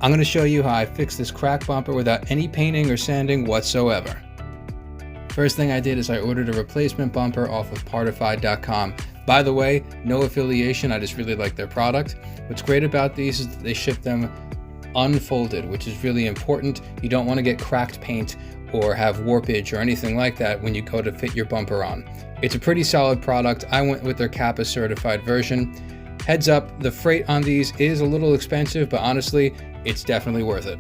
I'm going to show you how I fixed this cracked bumper without any painting or sanding whatsoever. First thing I did is I ordered a replacement bumper off of Partify.com. By the way, no affiliation, I just really like their product. What's great about these is that they ship them unfolded, which is really important. You don't want to get cracked paint or have warpage or anything like that when you go to fit your bumper on. It's a pretty solid product. I went with their CAPA certified version. Heads up, the freight on these is a little expensive, but honestly, it's definitely worth it.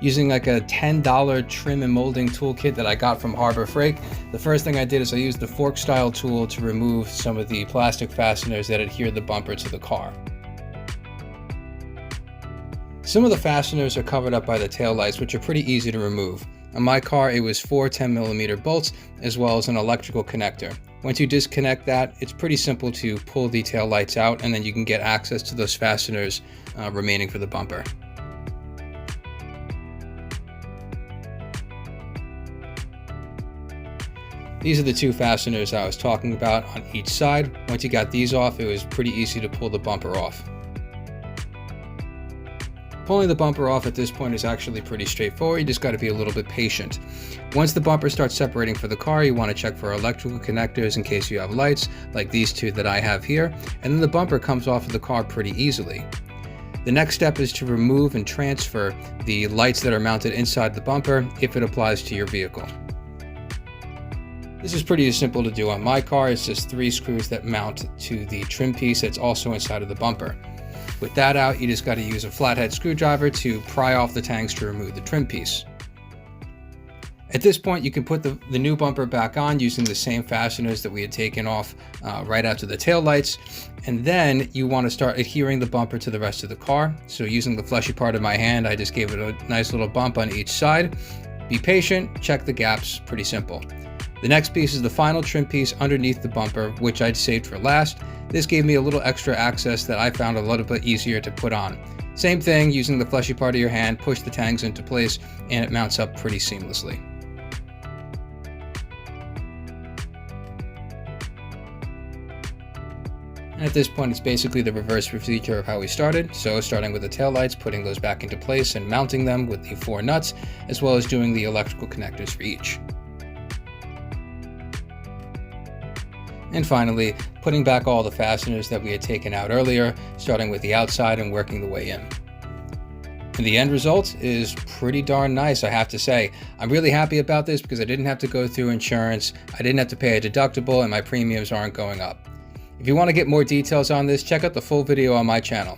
Using like a $10 trim and molding toolkit that I got from Harbor Freight, the first thing I did is I used the fork style tool to remove some of the plastic fasteners that adhere the bumper to the car. Some of the fasteners are covered up by the tail lights, which are pretty easy to remove. On my car, it was 4 10mm bolts, as well as an electrical connector. Once you disconnect that, it's pretty simple to pull the tail lights out, and then you can get access to those fasteners remaining for the bumper. These are the two fasteners I was talking about on each side. Once you got these off, it was pretty easy to pull the bumper off. Pulling the bumper off at this point is actually pretty straightforward. You just got to be a little bit patient. Once the bumper starts separating for the car, you want to check for electrical connectors in case you have lights, like these two that I have here, and then the bumper comes off of the car pretty easily. The next step is to remove and transfer the lights that are mounted inside the bumper if it applies to your vehicle. This is pretty simple to do on my car. It's just 3 screws that mount to the trim piece that's also inside of the bumper. With that out, you just got to use a flathead screwdriver to pry off the tangs to remove the trim piece. At this point, you can put the new bumper back on using the same fasteners that we had taken off right after the tail lights. And then you want to start adhering the bumper to the rest of the car. So using the fleshy part of my hand, I just gave it a nice little bump on each side. Be patient, check the gaps, pretty simple. The next piece is the final trim piece underneath the bumper, which I'd saved for last. This gave me a little extra access that I found a little bit easier to put on. Same thing, using the fleshy part of your hand, push the tangs into place, and it mounts up pretty seamlessly. And at this point, it's basically the reverse procedure of how we started. So starting with the tail lights, putting those back into place and mounting them with the 4 nuts, as well as doing the electrical connectors for each. And finally, putting back all the fasteners that we had taken out earlier, starting with the outside and working the way in. And the end result is pretty darn nice, I have to say. I'm really happy about this because I didn't have to go through insurance, I didn't have to pay a deductible, and my premiums aren't going up. If you want to get more details on this, check out the full video on my channel.